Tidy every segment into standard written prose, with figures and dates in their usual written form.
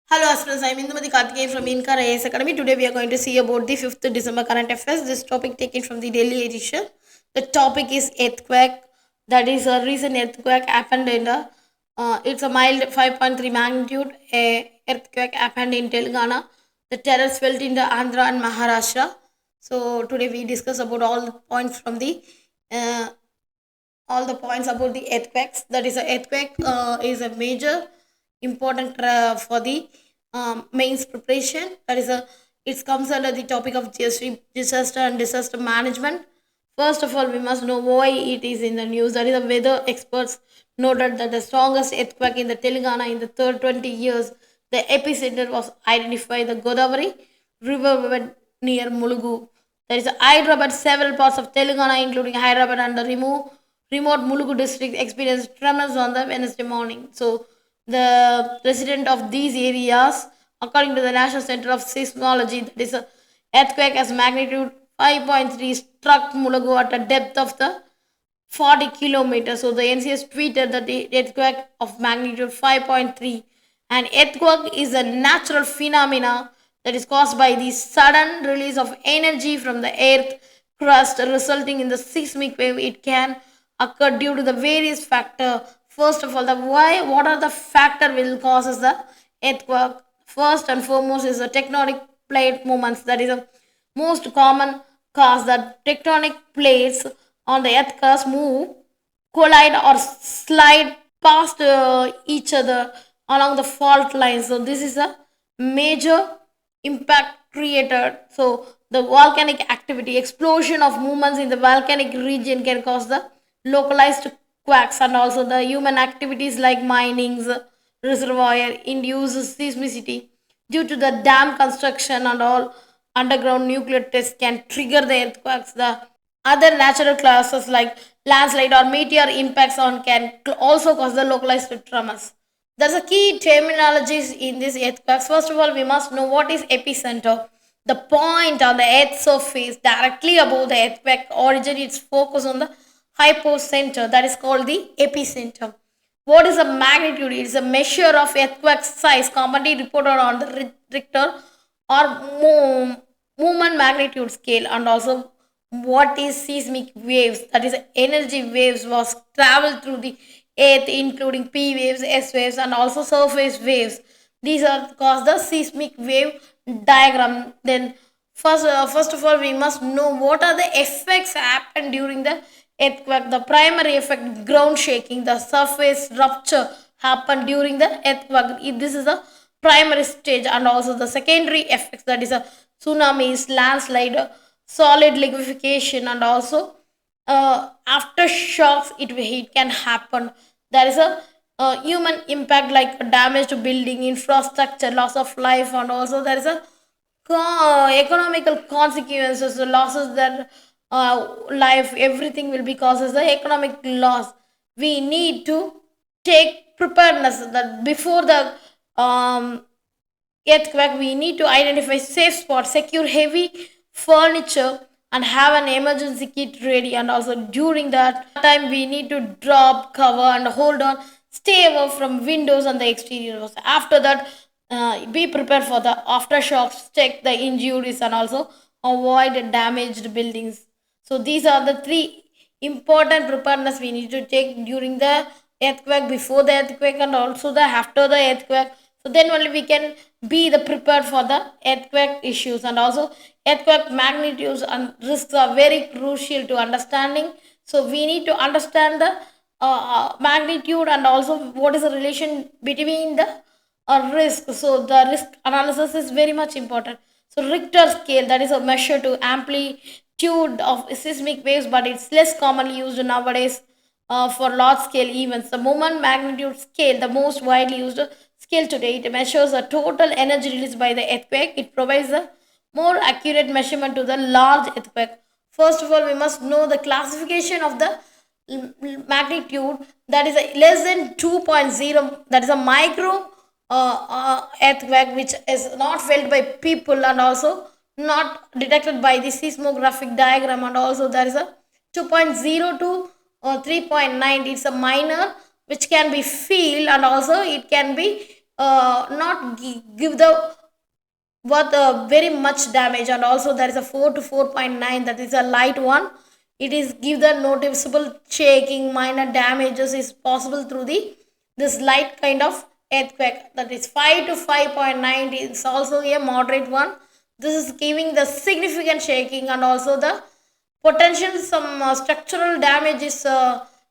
Hello, aspirants. I'm Indumati Karthikeyan from Incar IAS Academy. Today, we are going to see about the 5th December current affairs. This topic taken from the Daily edition. The topic is earthquake. That is a recent earthquake happened in the. It's a mild 5.3 magnitude. A earthquake happened in Telangana. The terrors felt in the Andhra and Maharashtra. So today we discuss about all the points from the uh, all the points about the earthquakes. That is, a earthquake is a major important for the mains preparation. That is, it comes under the topic of disaster and disaster management. First of all, we must know why it is in the news. That is, the weather experts noted that the strongest earthquake in the Telangana in the third 20 years, the epicenter was identified the Godavari river bed near Mulugu. There is Hyderabad. Several parts of Telangana, including Hyderabad and the remote Mulugu district, experienced tremors on the Wednesday morning. So, the resident of these areas, according to the National Center of Seismology, that is a earthquake as magnitude 5.3 struck Mulugu at a depth of the 40 kilometers. So the NCS tweeted that the earthquake of magnitude 5.3. An earthquake is a natural phenomena that is caused by the sudden release of energy from the earth crust resulting in the seismic wave. It can occur due to the various factors. First of all, the why, what are the factor will causes the earthquake? First and foremost is the tectonic plate movements. That is the most common cause that tectonic plates on the earth crust move, collide, or slide past each other along the fault lines. So this is a major impact created. So the volcanic activity, explosion of movements in the volcanic region can cause the localized quakes, and also the human activities like mining, reservoir induces seismicity due to the dam construction and all underground nuclear tests can trigger the earthquakes. The other natural causes like landslide or meteor impacts on can also cause the localized tremors. There's a key terminologies in this earthquakes. First of all, we must know what is epicenter. The point on the earth's surface directly above the earthquake origin, its focus on the hypocenter, that is called the epicenter. What is the magnitude? It is a measure of earthquake size commonly reported on the Richter or movement magnitude scale. And also, what is seismic waves? That is, energy waves was traveled through the earth, including P waves, S waves, and also surface waves. These are called the seismic wave diagram. Then first of all, we must know what are the effects happen during the earthquake. The primary effect, ground shaking, the surface rupture happen during the earthquake. This is the primary stage. And also the secondary effects, that is a tsunamis, landslide, solid liquefaction, and also aftershocks. It can happen. There is a human impact like damage to building infrastructure, loss of life, and also there is a economical consequences, the losses that life, everything will be causes the economic loss. We need to take preparedness that before the um, earthquake, we need to identify safe spots, secure heavy furniture, and have an emergency kit ready. And also during that time, we need to drop, cover, and hold on, stay away from windows and the exterior. After that, be prepared for the aftershocks, check the injuries, and also avoid damaged buildings. So these are the three important preparedness we need to take during the earthquake, before the earthquake, and also the after the earthquake. So then only we can be the prepared for the earthquake issues. And also earthquake magnitudes and risks are very crucial to understanding. So we need to understand the magnitude and also what is the relation between the risk. So the risk analysis is very much important. So Richter scale, that is a measure to amplitude of seismic waves, but it's less commonly used nowadays for large scale events. The moment magnitude scale, the most widely used scale today, it measures the total energy released by the earthquake. It provides a more accurate measurement to the large earthquake. First of all, we must know the classification of the magnitude, that is a less than 2.0, that is a micro earthquake which is not felt by people and also not detected by the seismographic diagram. And also there is a 2.0 to 3.9, it's a minor which can be felt, and also it can be not give the what very much damage. And also there is a 4 to 4.9, that is a light one. It is give the noticeable shaking, minor damages is possible through the this light kind of earthquake. That is 5 to 5.9 is also a moderate one. This is giving the significant shaking, and also the potential some structural damages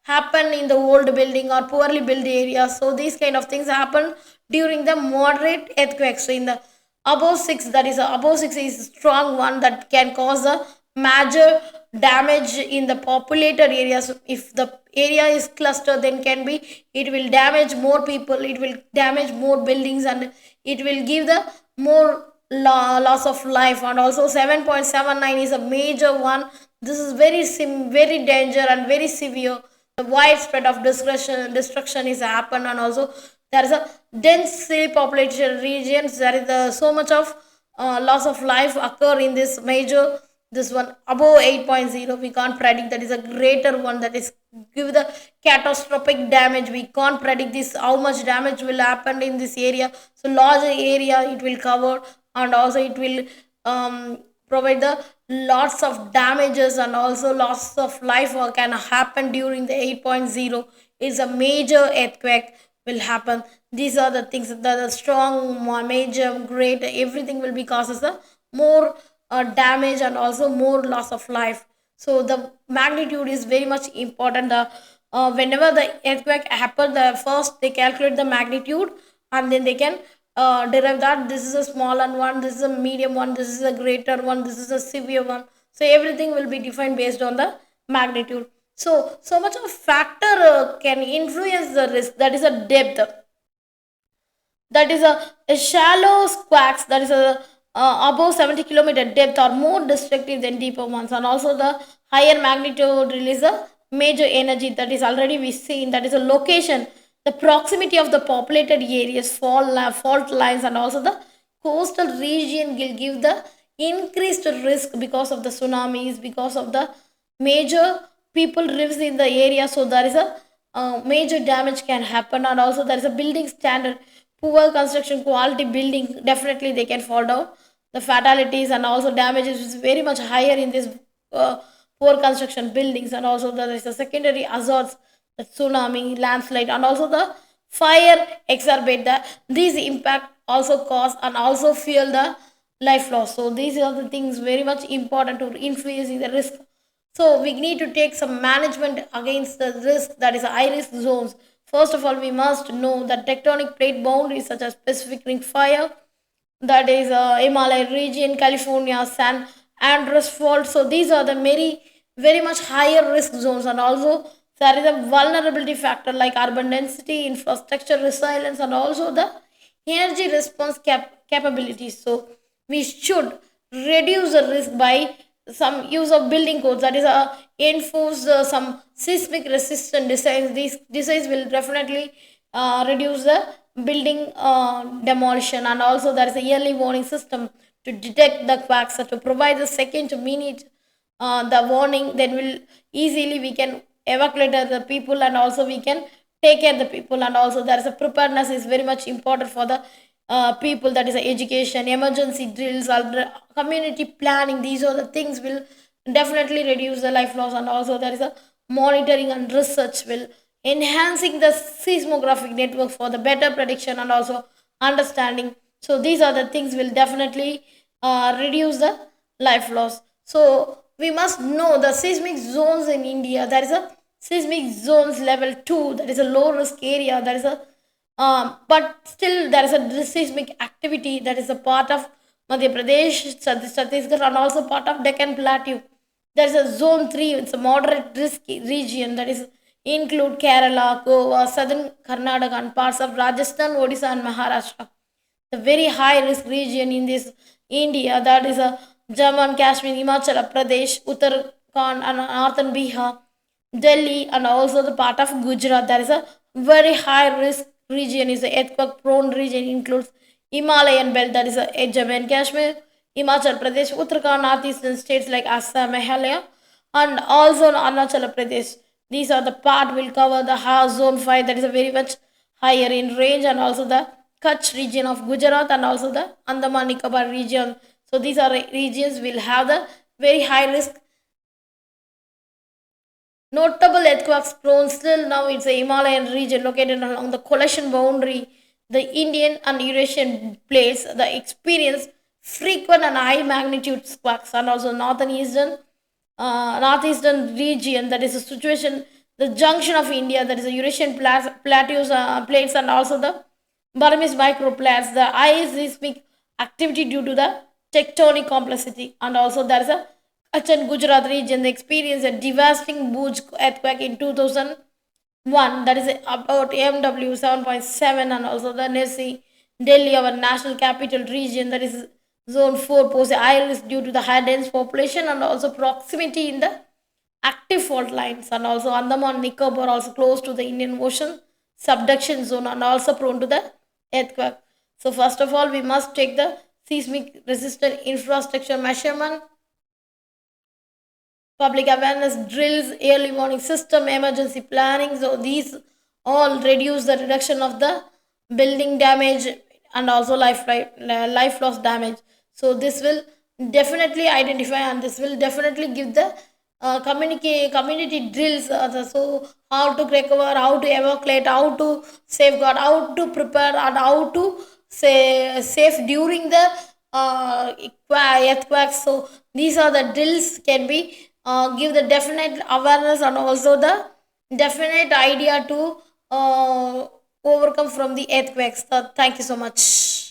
happen in the old building or poorly built areas. So these kind of things happen during the moderate earthquakes. So in the above 6, that is above 6 is a strong one that can cause a major damage in the populated areas. If the area is clustered, then can be it will damage more people, it will damage more buildings, and it will give the more loss of life. And also 7.79 is a major one. This is very danger and very severe. The widespread of destruction is happen. And also there is a densely populated regions. There is so much of loss of life occur in this major. This one above 8.0 we can't predict, that is a greater one, that is give the catastrophic damage. We can't predict this how much damage will happen in this area. So large area it will cover, and also it will provide the lots of damages, and also loss of life can happen during the 8.0 is a major earthquake will happen. These are the things that are strong, major, great, everything will be causes a more damage, and also more loss of life. So the magnitude is very much important. Whenever the earthquake happen, the first they calculate the magnitude, and then they can derive that this is a smaller one, this is a medium one, this is a greater one, this is a severe one. So everything will be defined based on the magnitude. So much of factor can influence the risk, that is a depth, that is a shallow quacks, that is a above 70-kilometer depth are more destructive than deeper ones. And also the higher magnitude release a major energy, that is already we seen, that is a location, the proximity of the populated areas, fault lines, and also the coastal region will give the increased risk because of the tsunamis, because of the major people lives in the area. So there is a major damage can happen. And also there is a building standard, poor construction quality building, definitely they can fall down. The fatalities and also damages is very much higher in this uh, poor construction buildings. And also there is a secondary hazards, the tsunami, landslide, and also the fire exacerbate the these impact also cause and also fuel the life loss. So these are the things very much important to influencing the risk. So we need to take some management against the risk, that is high risk zones. First of all, we must know that tectonic plate boundaries such as Pacific Ring fire, that is Himalaya region, California, San Andreas Fault. So these are the very much higher risk zones. And also there is a vulnerability factor like urban density, infrastructure resilience, and also the energy response capabilities. So we should reduce the risk by some use of building codes, that is enforce some seismic resistant designs. These designs will definitely reduce the building demolition. And also there is a yearly warning system to detect the quacks, to provide the second to minute the warning, then will easily we can evacuate the people, and also we can take care of the people. And also there is a preparedness is very much important for the people, that is education, emergency drills, or community planning. These are the things will definitely reduce the life loss. And also there is a monitoring and research will enhancing the seismographic network for the better prediction and also understanding. So these are the things will definitely reduce the life loss. So we must know the seismic zones in India. There is a seismic zones level 2, that is a low risk area. There is a but still there is a seismic activity, that is a part of Madhya Pradesh, Chhattisgarh, and also part of Deccan Plateau. There is a zone 3, it's a moderate risk region, that is include Kerala, Goa, southern Karnataka, and parts of Rajasthan, Odisha, and Maharashtra. The very high risk region in this India, that is a Jammu and Kashmir, Himachal Pradesh, Uttarakhand, and northern Bihar, Delhi, and also the part of Gujarat. There is a very high risk region, is the earthquake prone region, includes Himalayan belt, that is a Jammu and Kashmir, Himachal Pradesh, Uttarakhand, northeastern states like Assam, Meghalaya, and also Arunachal Pradesh. These are the part will cover the zone 5, that is a very much higher in range. And also the Kutch region of Gujarat and also the Andaman Nicobar region. So these are regions will have the very high risk. Notable earthquakes prone still now it's a Himalayan region located along the coalition boundary. The Indian and Eurasian plates the experience frequent and high magnitude quakes and also northeastern region that is a situation the junction of India that is the Eurasian plateaus plates and also the Burmese microplates the high seismic activity due to the tectonic complexity and also there is a Kutch and Gujarat region they experienced a devastating Bhuj earthquake in 2001 that is about MW 7.7 and also the Nesi Delhi our national capital region that is zone 4 pose a high risk due to the high dense population and also proximity in the active fault lines and also Andaman Nicobar also close to the Indian Ocean subduction zone and also prone to the earthquake. So first of all we must take the seismic resistant infrastructure measurement, public awareness drills, early warning system, emergency planning. So these all reduce the reduction of the building damage and also life loss damage. So this will definitely identify and this will definitely give the community drills. So how to recover, how to evacuate, how to safeguard, how to prepare, and how to say safe during the earthquakes. So these are the drills can be give the definite awareness and also the definite idea to overcome from the earthquakes. Thank you so much.